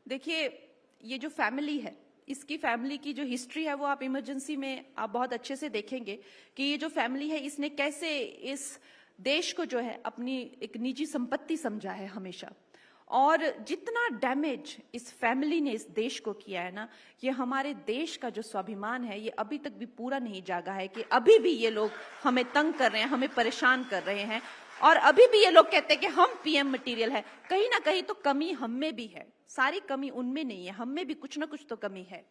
देखिए, ये जो फैमिली है, इसकी फैमिली की जो हिस्ट्री है वो आप इमरजेंसी में आप बहुत अच्छे से देखेंगे कि ये जो फैमिली है इसने कैसे इस देश को जो है अपनी एक निजी संपत्ति समझा है हमेशा। और जितना डैमेज इस फैमिली ने इस देश को किया है ना, ये हमारे देश का जो स्वाभिमान है ये अभी तक भी पूरा नहीं जागा है कि अभी भी ये लोग हमें तंग कर रहे हैं, हमें परेशान कर रहे हैं। और अभी भी ये लोग कहते हैं कि हम पीएम मटेरियल है। कहीं ना कहीं तो कमी हम में भी है, सारी कमी उनमें नहीं है, हम में भी कुछ ना कुछ तो कमी है।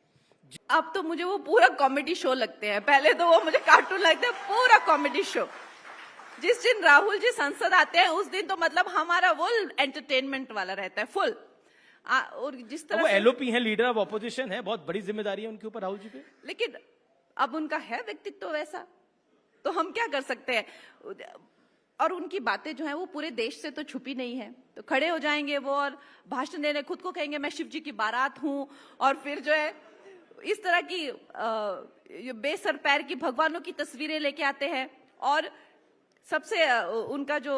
अब तो मुझे वो पूरा कॉमेडी शो लगते हैं, पहले तो वो मुझे कार्टून लगते हैं, पूरा कॉमेडी शो। जिस दिन राहुल जी संसद आते हैं उस दिन तो मतलब हमारा वो एंटरटेनमेंट वाला रहता है फुल। और जिस तरह वो एलओपी है, लीडर ऑफ ऑपोजिशन है, बहुत बड़ी जिम्मेदारी है उनके ऊपर राहुल जी पे। लेकिन अब उनका है व्यक्तित्व वैसा, तो हम क्या कर सकते हैं। और उनकी बातें जो है वो पूरे देश से तो छुपी नहीं है, तो खड़े हो जाएंगे वो और भाषण देने, खुद को कहेंगे मैं शिव जी की बारात हूं, और फिर जो है इस तरह की बेसर पैर की भगवानों की तस्वीरें लेके आते हैं। और सबसे उनका जो,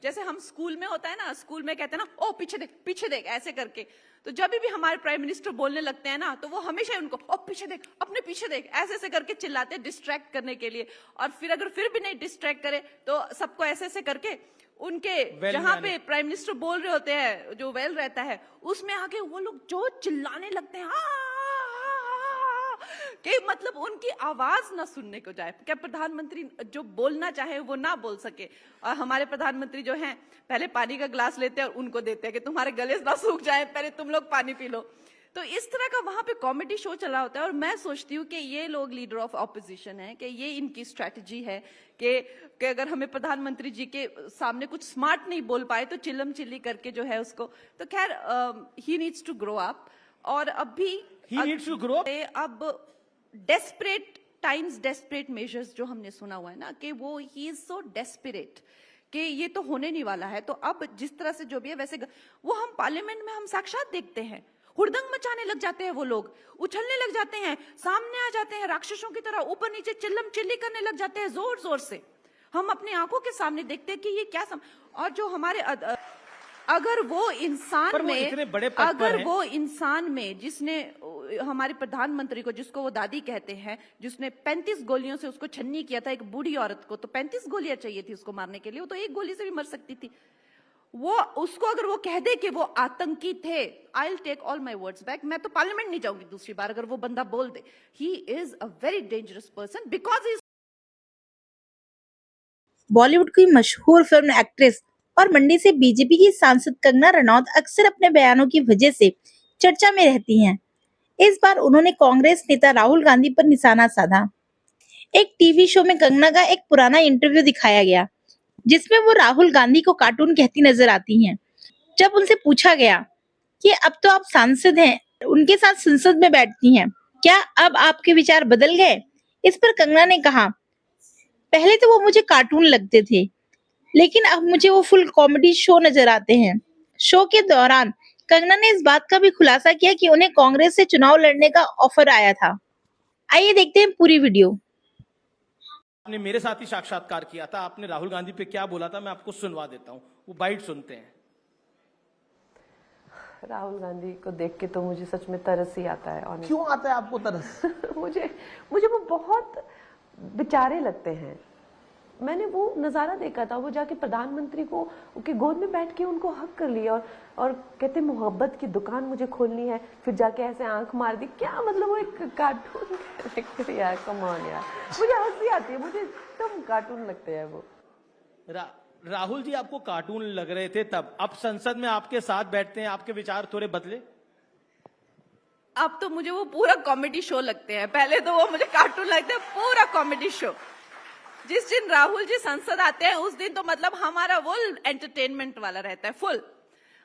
जैसे हम स्कूल में होता है ना, स्कूल में कहते हैं ना, ओ पीछे देख ऐसे करके, तो जब भी हमारे प्राइम मिनिस्टर बोलने लगते हैं ना तो वो हमेशा उनको ओ पीछे देख, अपने पीछे देख ऐसे ऐसे करके चिल्लाते हैं डिस्ट्रैक्ट करने के लिए। और फिर अगर फिर भी नहीं डिस्ट्रैक्ट करे तो सबको ऐसे ऐसे करके उनके जहां पे प्राइम मिनिस्टर बोल रहे होते हैं, जो वेल रहता है उसमें आके वो लोग जो चिल्लाने लगते हैं कि मतलब उनकी आवाज ना सुनने को जाए, क्या प्रधानमंत्री जो बोलना चाहे वो ना बोल सके। और हमारे प्रधानमंत्री जो हैं पहले पानी का ग्लास लेते हैं और उनको देते हैं कि तुम्हारे गले ना सूख जाए, पहले तुम लोग पानी पी लो। तो इस तरह का वहां पे कॉमेडी शो चला होता है। और मैं सोचती हूँ कि ये लोग लीडर ऑफ ऑपोजिशन है, कि ये इनकी स्ट्रैटेजी है कि अगर हमें प्रधानमंत्री जी के सामने कुछ स्मार्ट नहीं बोल पाए तो चिल्लम चिल्ली करके जो है उसको, तो खैर he needs to grow up. और अब भी अब डेस्परेट टाइम्स डेस्परेट मेजर्स जो हमने सुना हुआ है ना, कि वो ही इज सो डेस्परेट कि ये तो होने नहीं वाला है। तो अब जिस तरह से जो भी है वैसे वो हम पार्लियामेंट में हम साक्षात देखते हैं, हुड़दंग मचाने लग जाते हैं वो लोग, उछलने लग जाते हैं, सामने आ जाते हैं राक्षसों की तरह, ऊपर नीचे चिल्लम चिल्ली करने लग जाते हैं जोर जोर से। हम अपनी आंखों के सामने देखते हैं कि ये क्या और जो हमारे अगर वो इंसान में जिसने हमारे प्रधानमंत्री को, जिसको वो दादी कहते हैं, जिसने 35 गोलियों से उसको छन्नी किया था, एक बूढ़ी औरत को, तो 35 गोलियां चाहिए थी उसको मारने के लिए, वो तो एक गोली से भी मर सकती थी। वो उसको अगर वो कह दे कि वो आतंकी थे, I will take all my words back, मैं तो पार्लियामेंट नहीं जाऊंगी दूसरी बार अगर वो बंदा बोल दे। He is a very dangerous person because Bollywood की मशहूर फिल्म एक्ट्रेस और मंडी से बीजेपी की सांसद कंगना रनौत अक्सर अपने बयानों की वजह से चर्चा में रहती हैं। इस बार उन्होंने कांग्रेस नेता राहुल गांधी पर निशाना साधा। एक टीवी शो में कंगना का एक पुराना इंटरव्यू दिखाया गया जिसमें वो राहुल गांधी को कार्टून कहती नजर आती हैं। जब उनसे पूछा गया कि अब तो आप सांसद हैं, उनके साथ संसद में बैठती हैं, क्या अब आपके विचार बदल गए? इस पर कंगना ने कहा, पहले तो वो मुझे कार्टून लगते थे, लेकिन अब मुझे वो फुल कॉमेडी शो नजर आते हैं। शो के दौरान कंगना ने इस बात का भी खुलासा किया कि उन्हें कांग्रेस से चुनाव लड़ने का ऑफर आया था। आइए देखते हैं पूरी वीडियो। आपने मेरे साथ ही साक्षात्कार किया था, आपने राहुल गांधी पे क्या बोला था, मैं आपको सुनवा देता हूँ, वो बाइट सुनते हैं। राहुल गांधी को देख के तो मुझे सच में तरस ही आता है। और क्यों आता है आपको तरस? मुझे वो बहुत बेचारे लगते हैं। मैंने वो नज़ारा देखा था, वो जाके प्रधानमंत्री को उनके गोद में बैठ के उनको हक कर लिया और कहते मोहब्बत की दुकान मुझे खोलनी है, फिर जाके ऐसे आंख मार दी। क्या मतलब, वो एक कार्टून कैरेक्टर यार, कम ऑन यार, मुझे हंसी आती है, मुझे एकदम कार्टून लगते हैं वो। राहुल जी आपको कार्टून लग रहे थे तब, अब संसद में आपके साथ बैठते हैं, आपके विचार थोड़े बदले? अब तो मुझे वो पूरा कॉमेडी शो लगते हैं, पहले तो वो मुझे कार्टून लगते हैं, पूरा कॉमेडी शो। जिस दिन राहुल जी संसद आते हैं उस दिन तो मतलब हमारा वो एंटरटेनमेंट वाला रहता है फुल।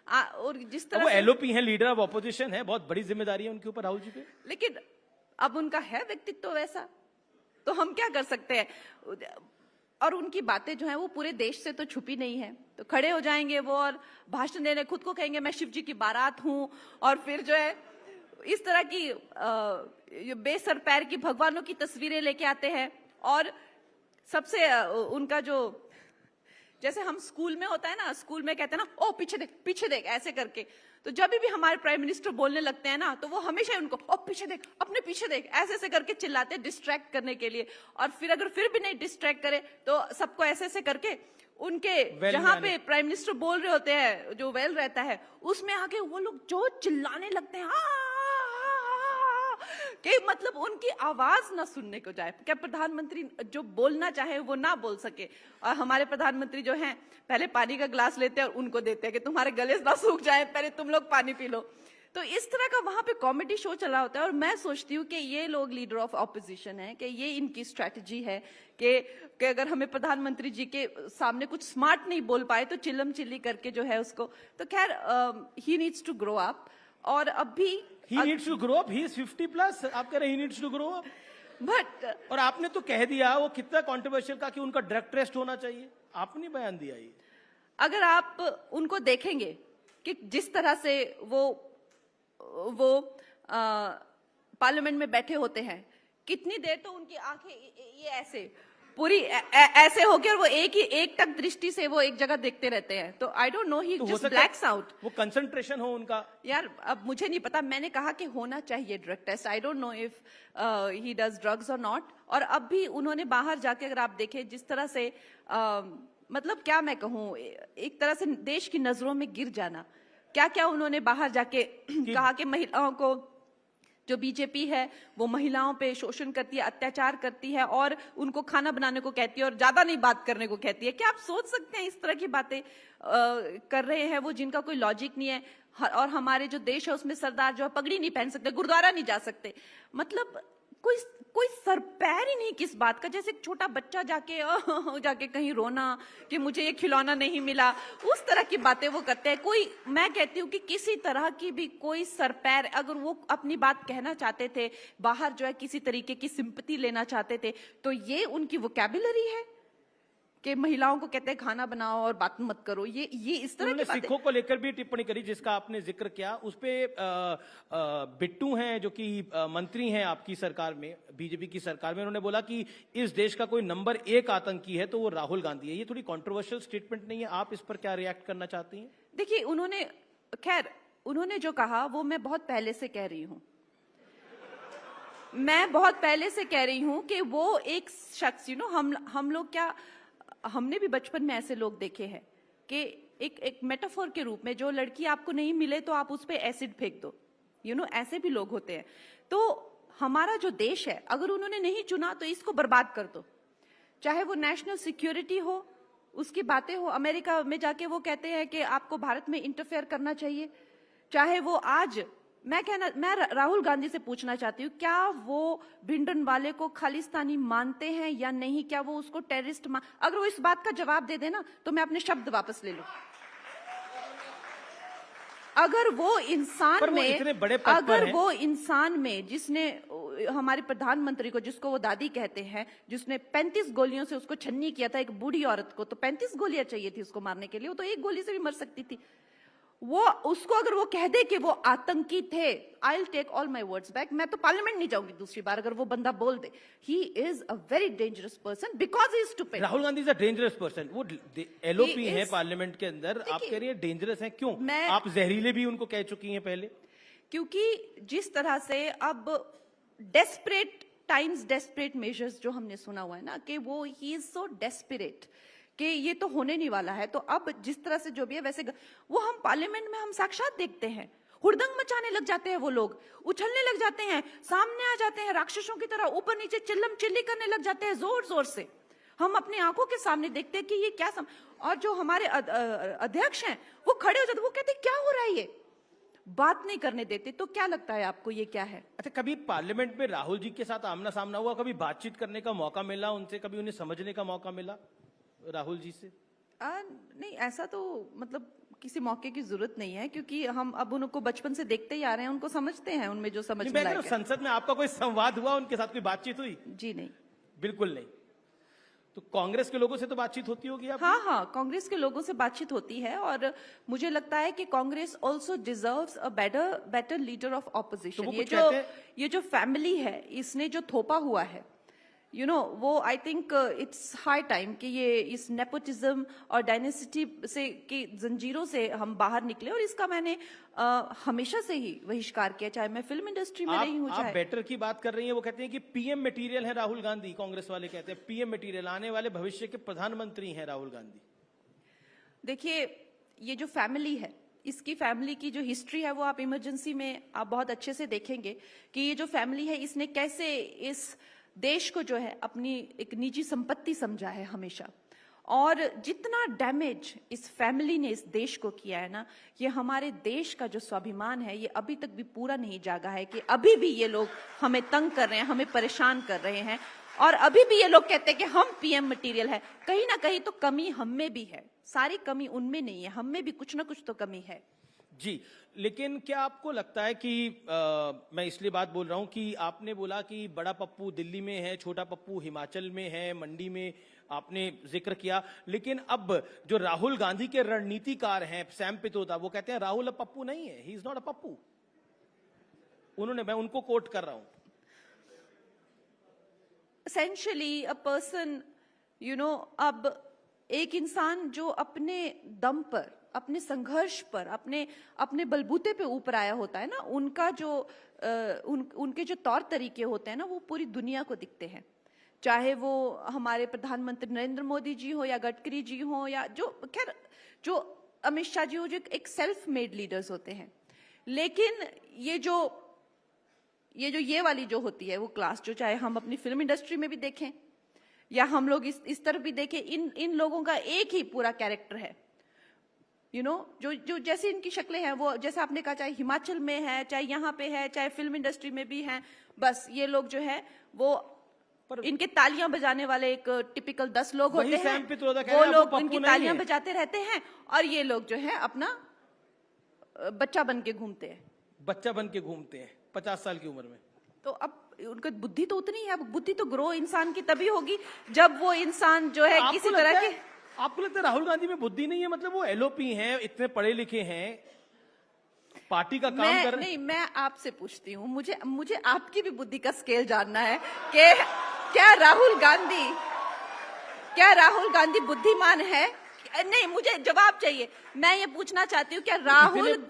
और जिस तरह वो एलओपी है, लीडर ऑफ ऑपोजिशन है, बहुत बड़ी जिम्मेदारी है उनके ऊपर राहुल जी पे। लेकिन अब उनका है व्यक्तित्व वैसा, तो हम क्या कर सकते हैं। और उनकी बातें जो है वो पूरे देश से तो छुपी नहीं है, तो खड़े हो जाएंगे वो और भाषण देने, खुद को कहेंगे मैं शिव जी की बारात हूं, और फिर जो है इस तरह की बेसर पैर की भगवानों की तस्वीरें लेके आते हैं। और सबसे उनका जो, जैसे हम स्कूल में होता है ना, स्कूल में कहते हैं ना, ओ पीछे देख ऐसे करके। तो जब भी हमारे प्राइम मिनिस्टर बोलने लगते हैं ना, तो वो हमेशा उनको ओ पीछे देख, अपने पीछे देख, ऐसे करके चिल्लाते हैं डिस्ट्रैक्ट करने के लिए। और फिर अगर फिर भी नहीं डिस्ट्रैक्ट करे तो सबको ऐसे करके उनके जहां पे प्राइम मिनिस्टर बोल रहे होते हैं, जो वेल रहता है, उसमें आके वो लोग जो चिल्लाने लगते हैं कि मतलब उनकी आवाज ना सुनने को जाए। क्या प्रधानमंत्री जो बोलना चाहे वो ना बोल सके? और हमारे प्रधानमंत्री जो हैं, पहले पानी का ग्लास लेते हैं और उनको देते हैं कि तुम्हारे गले ना सूख जाए, पहले तुम लोग पानी पी लो। तो इस तरह का वहां पे कॉमेडी शो चला होता है। और मैं सोचती हूँ कि ये लोग लीडर ऑफ ऑपोजिशन है, कि ये इनकी स्ट्रैटेजी है कि अगर हमें प्रधानमंत्री जी के सामने कुछ स्मार्ट नहीं बोल पाए तो चिल्लम चिल्ली करके जो है उसको। तो खैर, he needs to grow up. और अब भी he needs to grow up, he is 50+, आप कह रहे हैं he needs to grow up. But और आपने तो कह दिया वो कितना कंट्रोवर्शियल का कि उनका ड्रग टेस्ट होना चाहिए, आपने बयान दिया ये। अगर आप उनको देखेंगे कि जिस तरह से वो पार्लियामेंट में बैठे होते हैं, कितनी देर तो उनकी आंखें ये ऐसे पूरी ऐसे होके, और वो एक तक दृष्टि से वो एक जगह देखते रहते हैं। तो आई don't no, he just blacks out. वो कंसंट्रेशन हो उनका। यार अब मुझे नहीं पता, मैंने कहा कि होना चाहिए drug test. I don't know if he does drugs और नॉट। और अब भी उन्होंने बाहर जाके, अगर आप देखें जिस तरह से मतलब क्या मैं कहूँ, एक तरह से देश की नजरों में गिर जाना, क्या क्या उन्होंने बाहर जाके कहा कि महिलाओं को, जो बीजेपी है वो महिलाओं पे शोषण करती है, अत्याचार करती है, और उनको खाना बनाने को कहती है और ज्यादा नहीं बात करने को कहती है। क्या आप सोच सकते हैं इस तरह की बातें कर रहे हैं वो, जिनका कोई लॉजिक नहीं है। और हमारे जो देश है उसमें सरदार जो है पगड़ी नहीं पहन सकते, गुरुद्वारा नहीं जा सकते। मतलब कोई सर पैर ही नहीं किस बात का। जैसे एक छोटा बच्चा जाके कहीं रोना कि मुझे ये खिलौना नहीं मिला, उस तरह की बातें वो करते हैं। मैं कहती हूँ कि किसी तरह की भी कोई सर पैर, अगर वो अपनी बात कहना चाहते थे, बाहर जो है किसी तरीके की सिंपैथी लेना चाहते थे, तो ये उनकी वोकैबुलरी है कि महिलाओं को कहते हैं खाना बनाओ और बात मत करो। ये इस तरह की बातें। सिखों को लेकर भी टिप्पणी करी जिसका आपने जिक्र किया, उस पे बिट्टू हैं जो कि मंत्री हैं आपकी सरकार में, बीजेपी की सरकार में, उन्होंने बोला कि इस देश का कोई नंबर 1 आतंकी है तो वो राहुल गांधी है। ये थोड़ी कंट्रोवर्शियल स्टेटमेंट नहीं है? आप इस पर क्या रिएक्ट करना चाहती हैं? देखिए, उन्होंने जो कहा वो मैं बहुत पहले से कह रही हूं। मैं बहुत पहले से कह रही हूं कि वो एक शख्स, हम लोग क्या, हमने भी बचपन में ऐसे लोग देखे हैं कि एक मेटाफोर के रूप में, जो लड़की आपको नहीं मिले तो आप उस पे एसिड फेंक दो, ऐसे भी लोग होते हैं। तो हमारा जो देश है, अगर उन्होंने नहीं चुना तो इसको बर्बाद कर दो। चाहे वो नेशनल सिक्योरिटी हो, उसकी बातें हो, अमेरिका में जाके वो कहते हैं कि आपको भारत में इंटरफेयर करना चाहिए। चाहे वो आज, मैं राहुल गांधी से पूछना चाहती हूँ, क्या वो भिंडरनवाले को खालिस्तानी मानते हैं या नहीं? क्या वो उसको टेररिस्ट अगर वो इस बात का जवाब दे देना तो मैं अपने शब्द वापस ले लूं। अगर वो इंसान में जिसने हमारे प्रधानमंत्री को, जिसको वो दादी कहते हैं, जिसने 35 गोलियों से उसको छन्नी किया था, एक बूढ़ी औरत को, तो 35 गोलियां चाहिए थी उसको मारने के लिए, वो तो एक गोली से भी मर सकती थी। उसको अगर वो कह दे कि वो आतंकी थे, I will take all my words back. मैं तो पार्लियामेंट नहीं जाऊंगी दूसरी बार अगर वो बंदा बोल दे। He is a very dangerous person because he is stupid. Rahul Gandhi is a dangerous person. वो एलओपी है पार्लियामेंट के अंदर, आप कह रही है डेंजरस है, क्यों? आप जहरीले भी उनको कह चुकी हैं पहले। क्योंकि जिस तरह से अब डेस्परेट टाइम्स, डेस्परेट मेजर्स जो हमने सुना हुआ है ना, कि वो ही इज सो डेस्परेट कि ये तो होने नहीं वाला है। तो अब जिस तरह से जो भी है वैसे वो हम पार्लियामेंट में हम साक्षात देखते हैं, हुड़दंग मचाने लग जाते हैं, वो लोग उछलने लग जाते हैं, सामने आ जाते हैं राक्षसों की तरह, ऊपर नीचे चिल्लम चिल्ली करने लग जाते हैं जोर जोर से। हम अपनी आंखों के सामने देखते हैं कि ये क्या और जो हमारे अध्यक्ष हैं वो खड़े हो जाते, वो कहते क्या हो रहा है, ये बात नहीं करने देते। तो क्या लगता है आपको ये क्या है? अच्छा, कभी पार्लियामेंट में राहुल जी के साथ आमना सामना हुआ, कभी बातचीत करने का मौका मिला उनसे, कभी उन्हें समझने का मौका मिला राहुल जी से? नहीं, ऐसा तो मतलब किसी मौके की जरूरत नहीं है, क्योंकि हम अब उनको बचपन से देखते ही आ रहे हैं, उनको समझते हैं, उनमें जो समझ में आया। संसद में आपका कोई संवाद हुआ, उनके साथ कोई बातचीत हुई? जी नहीं, बिल्कुल नहीं। तो कांग्रेस के लोगों से तो बातचीत होती होगी आपकी? हाँ, कांग्रेस के लोगों से बातचीत होती है, और मुझे लगता है कि Congress also deserves a better leader of opposition. ये जो फैमिली है, इसने जो थोपा हुआ है, वो I think it's high time कि ये इस नेपोटिज्म और डायनेसिटी से की जंजीरों से हम बाहर निकले, और इसका मैंने हमेशा से ही बहिष्कार किया, चाहे मैं फिल्म इंडस्ट्री में रही हूँ, आप चाहे बेटर की बात कर रही हैं। वो कहते हैं कि पीएम मटेरियल है राहुल गांधी, कांग्रेस वाले कहते हैं पीएम मटेरियल, आने वाले भविष्य के प्रधानमंत्री हैं राहुल गांधी। देखिए, ये जो फैमिली है, इसकी फैमिली की जो हिस्ट्री है वो आप इमरजेंसी में आप बहुत अच्छे से देखेंगे कि ये जो फैमिली है इसने कैसे इस देश को जो है अपनी एक निजी संपत्ति समझा है हमेशा, और जितना डैमेज इस फैमिली ने इस देश को किया है ना, ये हमारे देश का जो स्वाभिमान है ये अभी तक भी पूरा नहीं जागा है कि अभी भी ये लोग हमें तंग कर रहे हैं, हमें परेशान कर रहे हैं, और अभी भी ये लोग कहते हैं कि हम पीएम मटेरियल है। कहीं ना कहीं तो कमी हम में भी है, सारी कमी उनमें नहीं है, हम में भी कुछ ना कुछ तो कमी है। जी, लेकिन क्या आपको लगता है कि मैं इसलिए बात बोल रहा हूं कि आपने बोला कि बड़ा पप्पू दिल्ली में है, छोटा पप्पू हिमाचल में है, मंडी में आपने जिक्र किया, लेकिन अब जो राहुल गांधी के रणनीतिकार हैं सैम पित्रोदा, वो कहते हैं राहुल अब पप्पू नहीं है, he is not a Pappu. मैं उनको कोट कर रहा हूं। Essentially a person, अब एक इंसान जो अपने दम पर, अपने संघर्ष पर, अपने बलबूते पे ऊपर आया होता है ना, उनका जो उनके जो तौर तरीके होते हैं ना, वो पूरी दुनिया को दिखते हैं। चाहे वो हमारे प्रधानमंत्री नरेंद्र मोदी जी हो, या गडकरी जी हो, या जो अमित शाह जी हो, जो एक सेल्फ मेड लीडर्स होते हैं। लेकिन ये वाली जो होती है वो क्लास, जो चाहे हम अपनी फिल्म इंडस्ट्री में भी देखें या हम लोग इस तरफ भी देखें, इन लोगों का एक ही पूरा कैरेक्टर है। जो जैसे इनकी शक्लें हैं, वो जैसे आपने कहा, चाहे हिमाचल में है, चाहे यहाँ पे है, चाहे फिल्म इंडस्ट्री में भी है, बस ये लोग जो है वो इनके तालियां बजाने वाले एक टिपिकल 10 लोग होते हैं, वो लोग इनकी तालियां बजाते रहते हैं, और ये लोग जो है अपना बच्चा बन के घूमते हैं। 50 साल की उम्र में। तो अब उनका बुद्धि तो उतनी है, अब बुद्धि तो ग्रो इंसान की तभी होगी जब वो इंसान जो है किसी तरह के। आपको लगता है राहुल गांधी में बुद्धि नहीं है? मतलब वो एलओपी हैं, इतने पढ़े लिखे हैं, पार्टी का काम कर रहे हैं। नहीं, मैं आपसे पूछती हूँ, मुझे आपकी भी बुद्धि का स्केल जानना है कि क्या राहुल गांधी बुद्धिमान है? नहीं, मुझे जवाब चाहिए। मैं ये पूछना चाहती हूँ, क्या राहुल गांधी